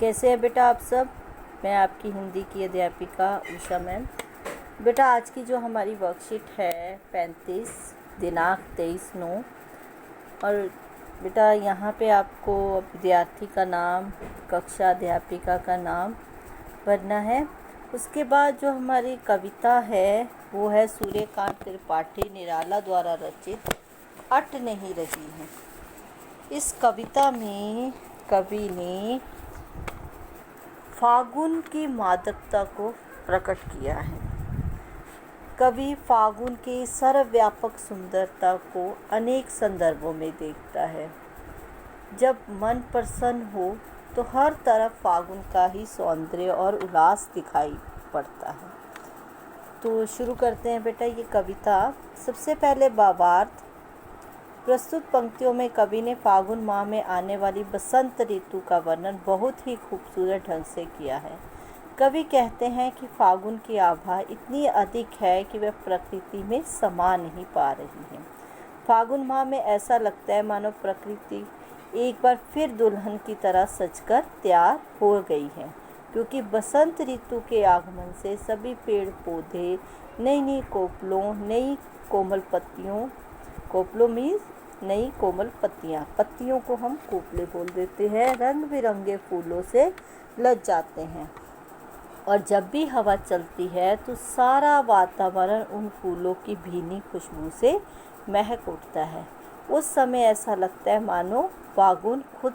कैसे हैं बेटा आप सब। मैं आपकी हिंदी की अध्यापिका उषा मैम। बेटा आज की जो हमारी वर्कशीट है 35 दिनांक 23/9 और बेटा यहाँ पे आपको विद्यार्थी का नाम, कक्षा अध्यापिका का नाम भरना है। उसके बाद जो हमारी कविता है वो है सूर्यकांत त्रिपाठी निराला द्वारा रचित अट नहीं रही है। इस कविता में कवि ने फागुन की मादकता को प्रकट किया है। कवि फागुन की सर्वव्यापक सुंदरता को अनेक संदर्भों में देखता है। जब मन प्रसन्न हो तो हर तरफ फागुन का ही सौंदर्य और उल्लास दिखाई पड़ता है। तो शुरू करते हैं बेटा ये कविता। सबसे पहले भावार्थ। प्रस्तुत पंक्तियों में कवि ने फागुन माह में आने वाली बसंत ऋतु का वर्णन बहुत ही खूबसूरत ढंग से किया है। कवि कहते हैं कि फागुन की आभा इतनी अधिक है कि वह प्रकृति में समा नहीं पा रही है। फागुन माह में ऐसा लगता है मानो प्रकृति एक बार फिर दुल्हन की तरह सजकर तैयार हो गई है, क्योंकि बसंत ऋतु के आगमन से सभी पेड़ पौधे नई नई कोपलों, नई कोमल पत्तियों, कोपलों मीन्स नई कोमल पत्तियों को हम कोपले बोल देते हैं, रंग बिरंगे फूलों से लद जाते हैं। और जब भी हवा चलती है तो सारा वातावरण उन फूलों की भीनी खुशबू से महक उठता है। उस समय ऐसा लगता है मानो फागुन खुद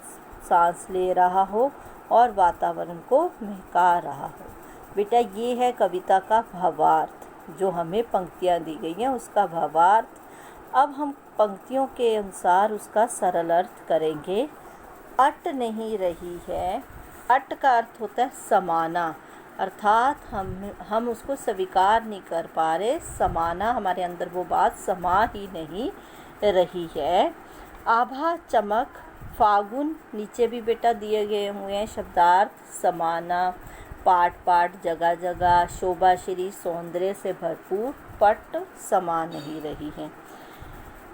सांस ले रहा हो और वातावरण को महका रहा हो। बेटा ये है कविता का भावार्थ, जो हमें पंक्तियाँ दी गई हैं उसका भावार्थ। अब हम पंक्तियों के अनुसार उसका सरल अर्थ करेंगे। अट नहीं रही है। अट का अर्थ होता है समाना, अर्थात हम उसको स्वीकार नहीं कर पा रहे। समाना, हमारे अंदर वो बात समा ही नहीं रही है। आभा, चमक, फागुन, नीचे भी बेटा दिए गए हुए हैं शब्दार्थ। समाना, पाट पाट, जगह जगह, शोभाश्री, सौंदर्य से भरपूर। पट, समा नहीं रही है।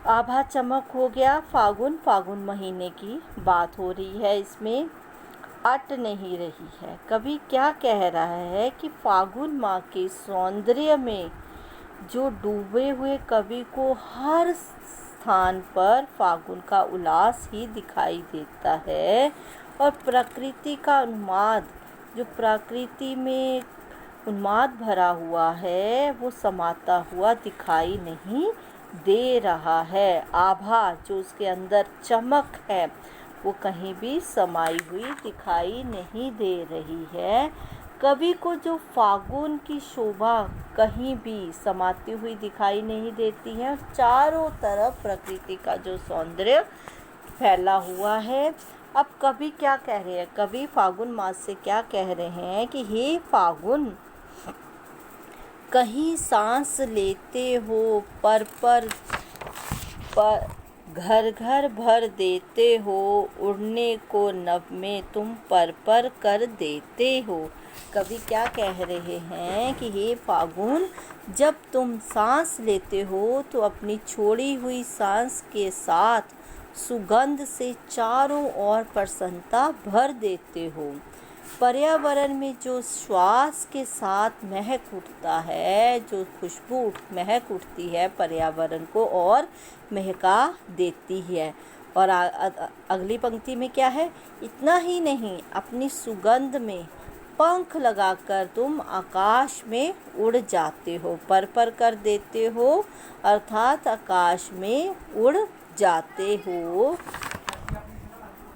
आभा चमक हो गया। फागुन, फागुन महीने की बात हो रही है इसमें। अट नहीं रही है। कवि क्या कह रहा है कि फागुन माह के सौंदर्य में जो डूबे हुए कवि को हर स्थान पर फागुन का उल्लास ही दिखाई देता है, और प्रकृति का उन्माद, जो प्रकृति में उन्माद भरा हुआ है वो समाता हुआ दिखाई नहीं दे रहा है। आभा, जो उसके अंदर चमक है, वो कहीं भी समाई हुई दिखाई नहीं दे रही है। कवि को जो फागुन की शोभा कहीं भी समाती हुई दिखाई नहीं देती है। चारों तरफ प्रकृति का जो सौंदर्य फैला हुआ है। अब कवि क्या कह रहे हैं? कवि फागुन मास से क्या कह रहे हैं कि हे फागुन, कहीं सांस लेते हो पर घर घर भर देते हो, उड़ने को नभ में तुम पर कर देते हो। कवि क्या कह रहे हैं कि हे फागुन, जब तुम सांस लेते हो तो अपनी छोड़ी हुई सांस के साथ सुगंध से चारों ओर प्रसन्नता भर देते हो। पर्यावरण में जो श्वास के साथ महक उठता है, जो खुशबू महक उठती है पर्यावरण को और महका देती है। और अगली पंक्ति में क्या है? इतना ही नहीं, अपनी सुगंध में पंख लगाकर तुम आकाश में उड़ जाते हो। पर कर देते हो अर्थात आकाश में उड़ जाते हो।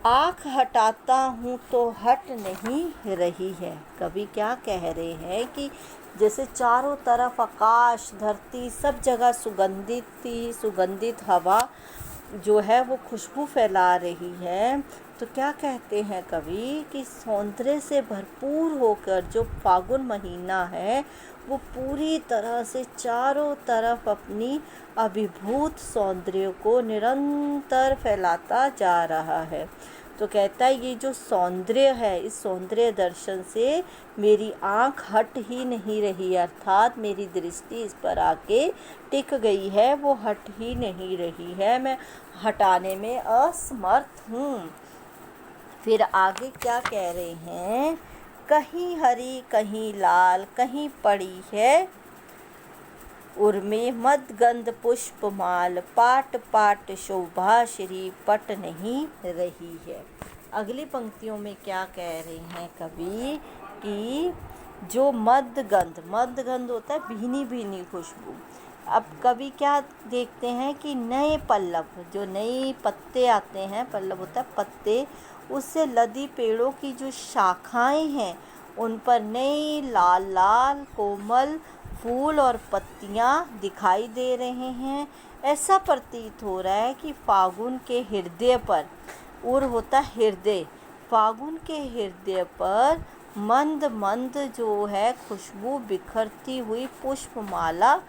आँख हटाता हूँ तो हट नहीं रही है। कवि क्या कह रहे हैं कि जैसे चारों तरफ आकाश, धरती, सब जगह सुगंधित हवा जो है वो खुशबू फैला रही है। तो क्या कहते हैं कवि कि सौंदर्य से भरपूर होकर जो फागुन महीना है वो पूरी तरह से चारों तरफ अपनी अभिभूत सौंदर्य को निरंतर फैलाता जा रहा है। तो कहता है ये जो सौंदर्य है, इस सौंदर्य दर्शन से मेरी आँख हट ही नहीं रही, अर्थात मेरी दृष्टि इस पर आके टिक गई है, वो हट ही नहीं रही है, मैं हटाने में असमर्थ हूँ। फिर आगे क्या कह रहे हैं, कहीं हरी कहीं लाल कहीं पड़ी है उर्मे मदगंध पुष्पमाल, पाट पाट शोभा श्री पट नहीं रही है। अगली पंक्तियों में क्या कह रहे हैं कवि कि जो मदगंध होता है भीनी भीनी खुशबू। अब कवि क्या देखते हैं कि नए पल्लव, जो नए पत्ते आते हैं, पल्लव होता है पत्ते, उससे लदी पेड़ों की जो शाखाएं हैं उन पर नए लाल लाल कोमल फूल और पत्तियां दिखाई दे रहे हैं। ऐसा प्रतीत हो रहा है कि फागुन के हृदय पर, उर होता हृदय, फागुन के हृदय पर मंद मंद जो है खुशबू बिखरती हुई पुष्पमाला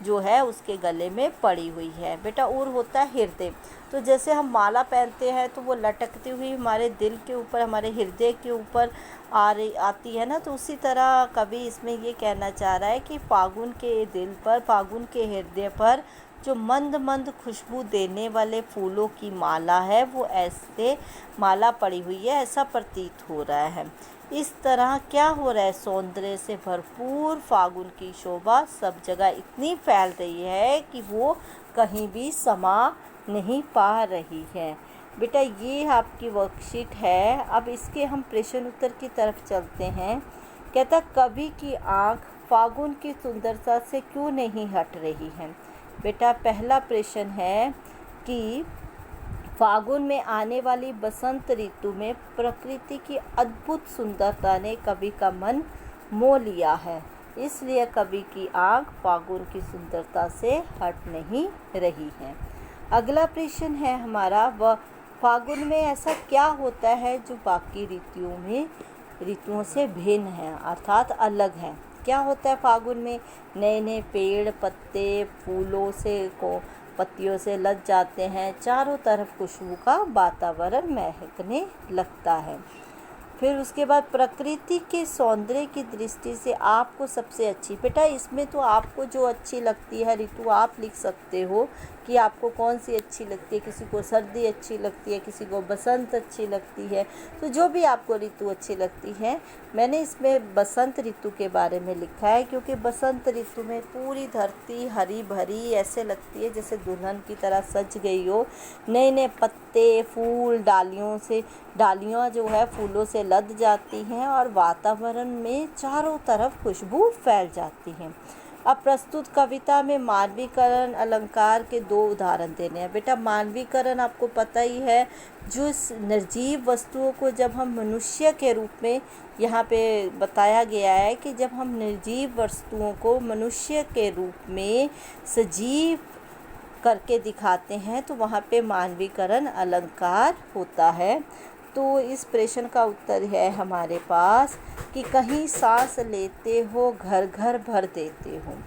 जो है उसके गले में पड़ी हुई है। बेटा उर होता है हृदय, तो जैसे हम माला पहनते हैं तो वो लटकती हुई हमारे दिल के ऊपर, हमारे हृदय के ऊपर आती है ना, तो उसी तरह कवि इसमें ये कहना चाह रहा है कि फागुन के दिल पर, फागुन के हृदय पर जो मंद मंद खुशबू देने वाले फूलों की माला है वो ऐसे माला पड़ी हुई है, ऐसा प्रतीत हो रहा है। इस तरह क्या हो रहा है, सौंदर्य से भरपूर फागुन की शोभा सब जगह इतनी फैल रही है कि वो कहीं भी समा नहीं पा रही है। बेटा ये आपकी वर्कशीट है। अब इसके हम प्रश्न उत्तर की तरफ चलते हैं। कहता कवि की आँख फागुन की सुंदरता से क्यों नहीं हट रही है। बेटा पहला प्रश्न है कि फागुन में आने वाली बसंत ऋतु में प्रकृति की अद्भुत सुंदरता ने कवि का मन मोह लिया है, इसलिए कवि की आँख फागुन की सुंदरता से हट नहीं रही है। अगला प्रश्न है हमारा, वह फागुन में ऐसा क्या होता है जो बाकी ऋतुओं से भिन्न है, अर्थात अलग है। क्या होता है फागुन में, नए नए पेड़ पत्ते फूलों से पत्तियों से लद जाते हैं, चारों तरफ खुशबू का वातावरण महकने लगता है। फिर उसके बाद प्रकृति के सौंदर्य की दृष्टि से आपको सबसे अच्छी, बेटा इसमें तो आपको जो अच्छी लगती है ऋतु आप लिख सकते हो कि आपको कौन सी अच्छी लगती है। किसी को सर्दी अच्छी लगती है, किसी को बसंत अच्छी लगती है, तो जो भी आपको ऋतु अच्छी लगती है। मैंने इसमें बसंत ऋतु के बारे में लिखा है क्योंकि बसंत ऋतु में पूरी धरती हरी भरी ऐसे लगती है जैसे दुल्हन की तरह सज गई हो। नए नए पत्ते फूल डालियाँ जो है फूलों से लद जाती हैं और वातावरण में चारों तरफ खुशबू फैल जाती है। अब प्रस्तुत कविता में मानवीकरण अलंकार के 2 उदाहरण देने हैं। बेटा मानवीकरण आपको पता ही है, जो निर्जीव वस्तुओं को जब हम मनुष्य के रूप में, यहाँ पे बताया गया है कि जब हम निर्जीव वस्तुओं को मनुष्य के रूप में सजीव करके दिखाते हैं तो वहाँ पे मानवीकरण अलंकार होता है। तो इस प्रश्न का उत्तर है हमारे पास कि कहीं सांस लेते हो घर घर भर देते हो,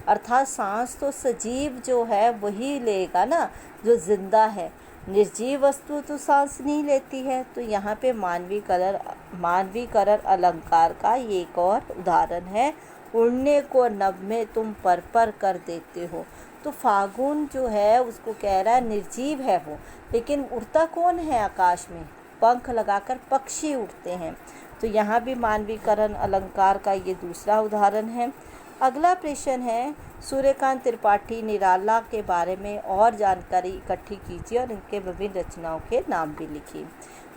अर्थात सांस तो सजीव जो है वही लेगा ना, जो जिंदा है। निर्जीव वस्तु तो सांस नहीं लेती है। तो यहाँ पे मानवीकरण अलंकार का ये एक और उदाहरण है, उड़ने को नभ में तुम पर कर देते हो। तो फागुन जो है उसको कह रहा है निर्जीव है वो, लेकिन उड़ता कौन है आकाश में, पंख लगाकर पक्षी उड़ते हैं। तो यहाँ भी मानवीकरण अलंकार का ये दूसरा उदाहरण है। अगला प्रश्न है, सूर्यकांत त्रिपाठी निराला के बारे में और जानकारी इकट्ठी कीजिए और इनके विभिन्न रचनाओं के नाम भी लिखिए।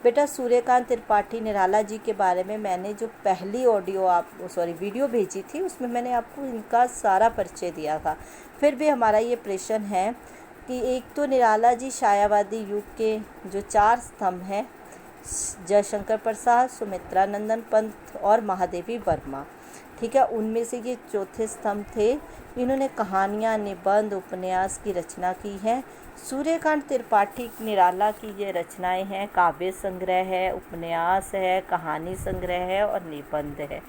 बेटा सूर्यकांत त्रिपाठी निराला जी के बारे में मैंने जो पहली वीडियो भेजी थी उसमें मैंने आपको इनका सारा परिचय दिया था। फिर भी हमारा ये प्रश्न है कि एक तो निराला जी छायावादी युग के जो 4 स्तंभ हैं, जयशंकर प्रसाद, सुमित्रा नंदन पंत और महादेवी वर्मा, ठीक है, उनमें से ये चौथे स्तंभ थे। इन्होंने कहानियाँ, निबंध, उपन्यास की रचना की है। सूर्यकांत त्रिपाठी निराला की ये रचनाएं हैं, काव्य संग्रह है, उपन्यास है, कहानी संग्रह है और निबंध है।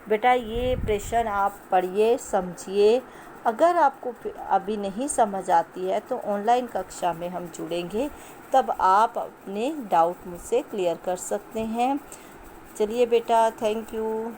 बेटा ये प्रश्न आप पढ़िए, समझिए। अगर आपको अभी नहीं समझ आती है तो ऑनलाइन कक्षा में हम जुड़ेंगे, तब आप अपने डाउट मुझसे क्लियर कर सकते हैं। चलिए बेटा, थैंक यू।